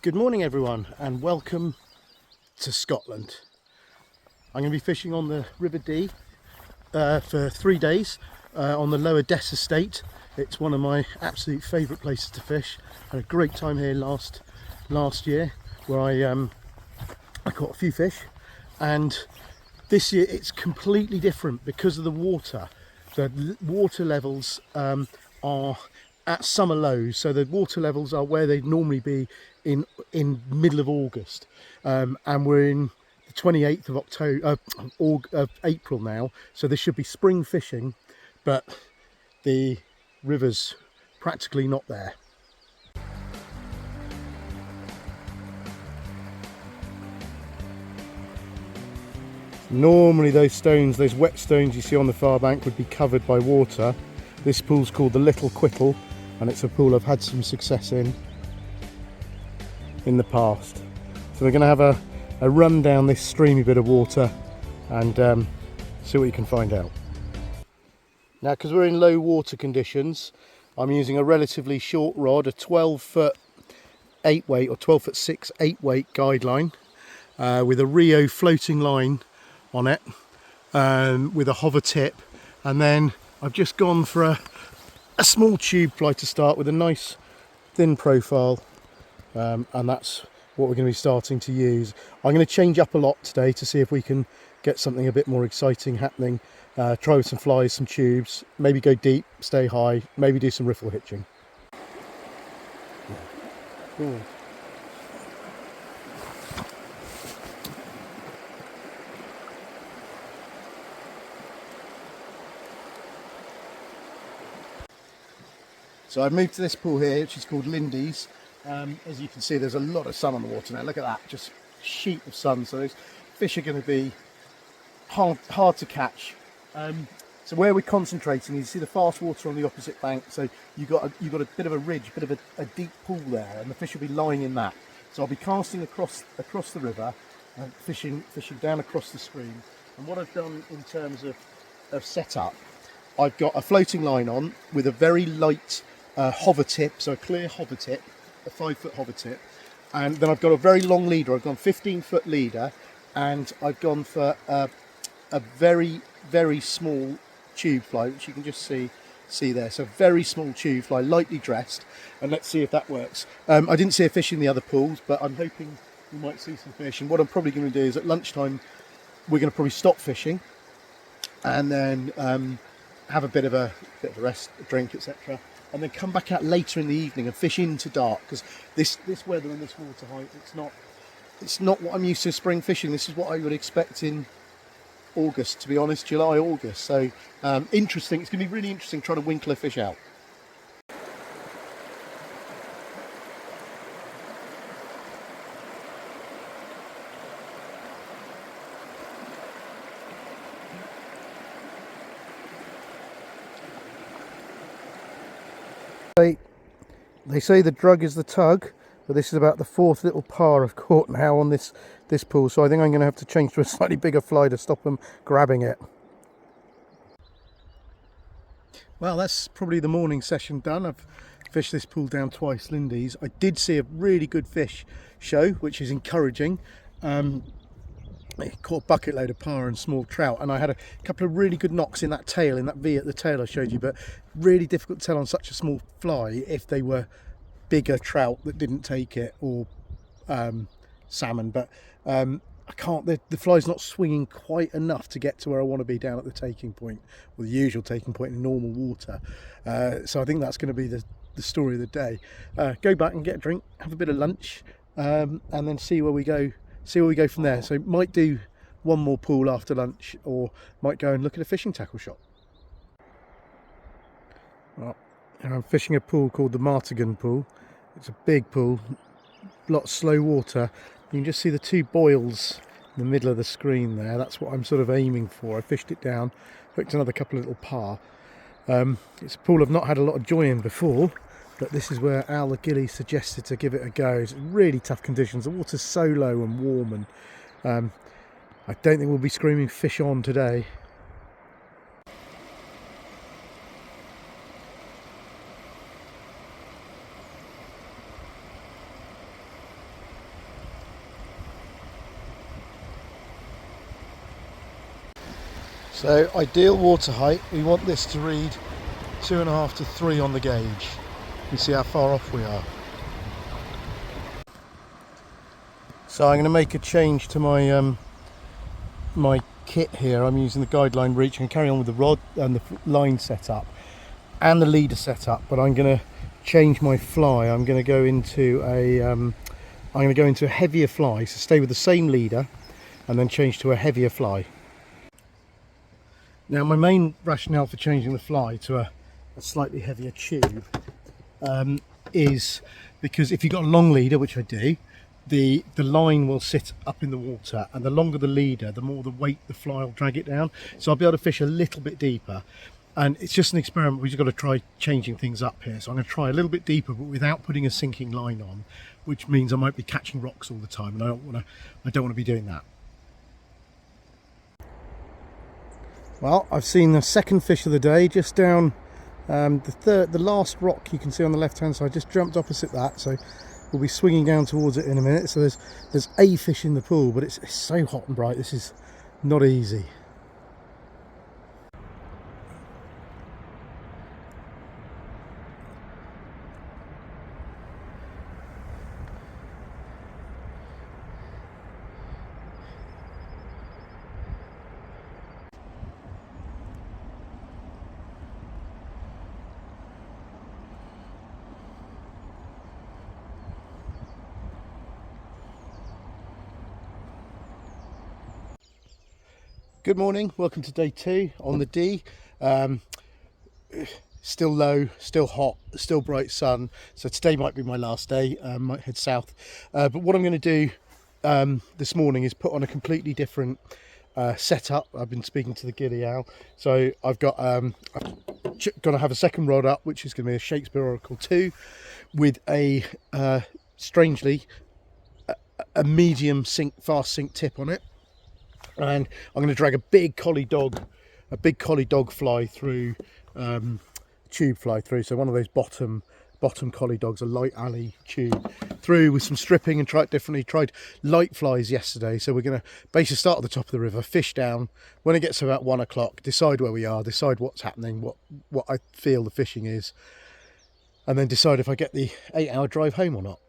Good morning everyone and welcome to Scotland. I'm going to be fishing on the River Dee for 3 days on the Lower Dess estate. It's one of my absolute favourite places to fish. I had a great time here last year where I caught a few fish, and this year it's completely different because of the water. The water levels are at summer lows, so the water levels are where they'd normally be in middle of August, and we're in the 28th of April now, so there should be spring fishing, but the river's practically not there. Normally those wet stones you see on the far bank would be covered by water. This pool's called the Little Quittle, and it's a pool I've had some success in the past. So we're going to have a run down this streamy bit of water and see what you can find out. Now, because we're in low water conditions, I'm using a relatively short rod, a 12-foot 8-weight or 12-foot 6 8-weight guideline with a Rio floating line on it, with a hover tip, and then I've just gone for a small tube fly to start with, a nice thin profile, and that's what we're going to be starting to use. I'm going to change up a lot today to see if we can get something a bit more exciting happening. Try with some flies, some tubes, maybe go deep, stay high, maybe do some riffle hitching. Ooh. So I've moved to this pool here, which is called Lindy's. As you can see, there's a lot of sun on the water now. Look at that, just a sheet of sun. So those fish are going to be hard to catch. So where we're concentrating, you see the fast water on the opposite bank. So you've got a bit of a ridge, a bit of a deep pool there, and the fish will be lying in that. So I'll be casting across the river and fishing down across the stream. And what I've done in terms of setup, I've got a floating line on with a very light hover tip, so a clear hover tip, a 5-foot hover tip, and then I've got a very long leader. I've gone 15-foot leader, and I've gone for a very, very small tube fly, which you can just see there. So very small tube fly, lightly dressed, and let's see if that works. I didn't see a fish in the other pools, but I'm hoping we might see some fish. And what I'm probably going to do is at lunchtime we're going to probably stop fishing, and then have a bit of a rest, a drink, etc., and then come back out later in the evening and fish into dark, because this weather and this water height, it's not what I'm used to spring fishing. This is what I would expect in August, to be honest, July, August. So interesting. It's going to be really interesting trying to winkle a fish out. They say the drug is the tug, but this is about the 4th little par I've caught now on this pool, so I think I'm going to have to change to a slightly bigger fly to stop them grabbing it. Well, that's probably the morning session done. I've fished this pool down twice, Lindy's. I did see a really good fish show, which is encouraging. I caught a bucket load of par and small trout, and I had a couple of really good knocks in that tail, in that V at the tail I showed you, but really difficult to tell on such a small fly if they were bigger trout that didn't take it, or salmon. But I can't, the fly's not swinging quite enough to get to where I want to be down at the taking point, or the usual taking point in normal water. So I think that's going to be the story of the day. Go back and get a drink, have a bit of lunch, and then see where we go from there. So might do one more pool after lunch, or might go and look at a fishing tackle shop. Well, I'm fishing a pool called the Martigan pool. It's a big pool, lot of slow water. You can just see the 2 boils in the middle of the screen there. That's what I'm sort of aiming for. I fished it down, hooked another couple of little par. It's a pool I've not had a lot of joy in before, but this is where Al the Gilly suggested to give it a go. It's really tough conditions. The water's so low and warm, and I don't think we'll be screaming fish on today. So ideal water height, we want this to read 2.5 to 3 on the gauge. You see how far off we are. So I'm going to make a change to my my kit here. I'm using the guideline reach and carry on with the rod and the line setup and the leader setup, but I'm going to change my fly. I'm going to go into a heavier fly, so stay with the same leader and then change to a heavier fly. Now my main rationale for changing the fly to a slightly heavier tube is because if you've got a long leader, which I do, the line will sit up in the water, and the longer the leader, the more the weight the fly will drag it down. So I'll be able to fish a little bit deeper, and it's just an experiment. We've just got to try changing things up here. So I'm going to try a little bit deeper, but without putting a sinking line on, which means I might be catching rocks all the time, and I don't want to be doing that. Well, I've seen the second fish of the day just down the last rock you can see on the left hand side. Just jumped opposite that, so we'll be swinging down towards it in a minute. So there's a fish in the pool, but it's so hot and bright, this is not easy. Good morning, welcome to day 2 on the Dee. Still low, still hot, still bright sun, so today might be my last day. Might head south, but what I'm going to do this morning is put on a completely different setup. I've been speaking to the gilly owl, so I've got to have a second rod up, which is going to be a Shakespeare Oracle 2 with a strangely a medium fast sink tip on it. And I'm going to drag a big collie dog fly through, tube fly through. So one of those bottom collie dogs, a light alley tube through with some stripping, and try it differently. Tried light flies yesterday, so we're going to basically start at the top of the river, fish down. When it gets to about 1 o'clock, decide where we are, decide what's happening, what I feel the fishing is, and then decide if I get the 8-hour drive home or not.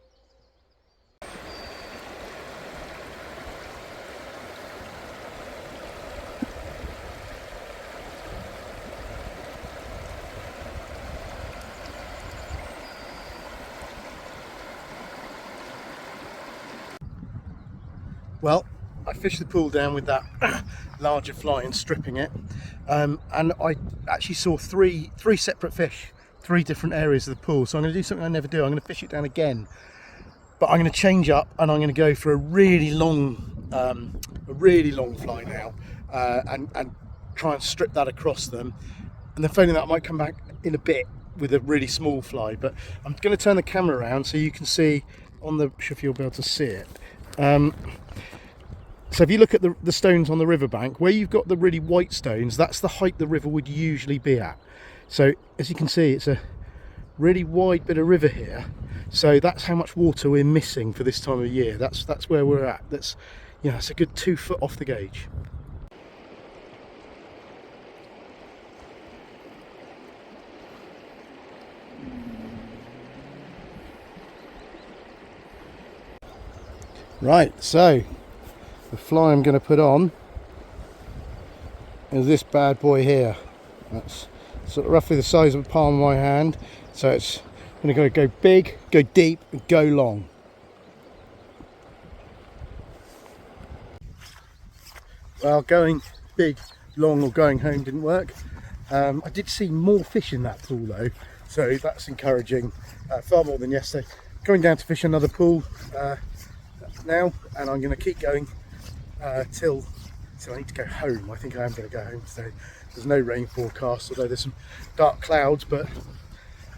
Well, I fished the pool down with that larger fly and stripping it, and I actually saw three separate fish, 3 different areas of the pool. So I'm going to do something I never do. I'm going to fish it down again, but I'm going to change up and I'm going to go for a really long fly now, and try and strip that across them. And then failing that, I might come back in a bit with a really small fly. But I'm going to turn the camera around so you can see on the, if you'll be able to see it. So if you look at the stones on the riverbank, where you've got the really white stones, that's the height the river would usually be at. So as you can see, it's a really wide bit of river here. So that's how much water we're missing for this time of year. That's where we're at. That's, you know, it's a good 2 foot off the gauge. Right, so the fly I'm going to put on is this bad boy here. That's sort of roughly the size of the palm of my hand. So it's going to go big, go deep, and go long. Well, going big, long, or going home didn't work. I did see more fish in that pool though, so that's encouraging. Far more than yesterday. Going down to fish another pool now, and I'm going to keep going till I need to go home. I think I am going to go home today. There's no rain forecast, although there's some dark clouds, but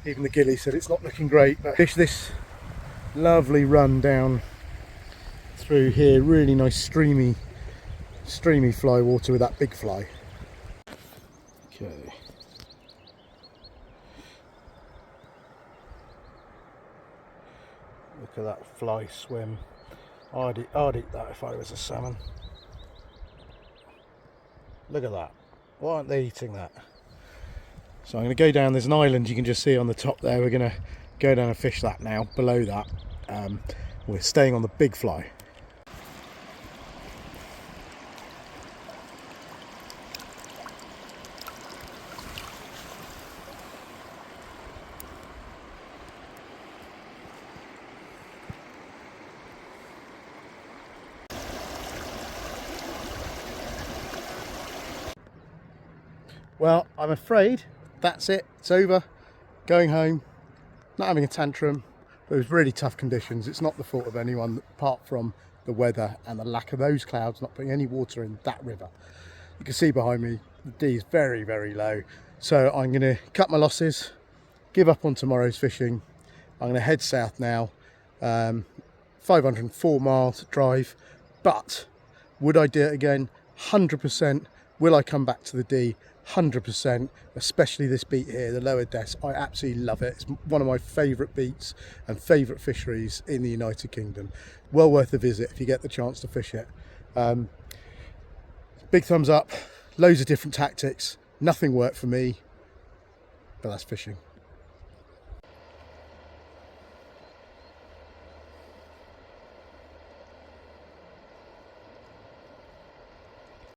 even the gilly said it's not looking great. But fish this lovely run down through here, really nice streamy fly water with that big fly. Okay. Look at that fly swim. I'd eat that if I was a salmon. Look at that. Why aren't they eating that? So I'm going to go down, there's an island you can just see on the top there. We're going to go down and fish that now. Below that, we're staying on the big fly. Well, I'm afraid that's it. It's over. Going home. Not having a tantrum. But it was really tough conditions. It's not the fault of anyone apart from the weather and the lack of those clouds not putting any water in that river. You can see behind me, the D is very, very low. So I'm going to cut my losses, give up on tomorrow's fishing. I'm going to head south now. 504 miles drive. But would I do it again? 100%. Will I come back to the D? 100%, especially this beat here, the Lower Des. I absolutely love it. It's one of my favourite beats and favourite fisheries in the United Kingdom. Well worth a visit if you get the chance to fish it. Big thumbs up, loads of different tactics. Nothing worked for me, but that's fishing.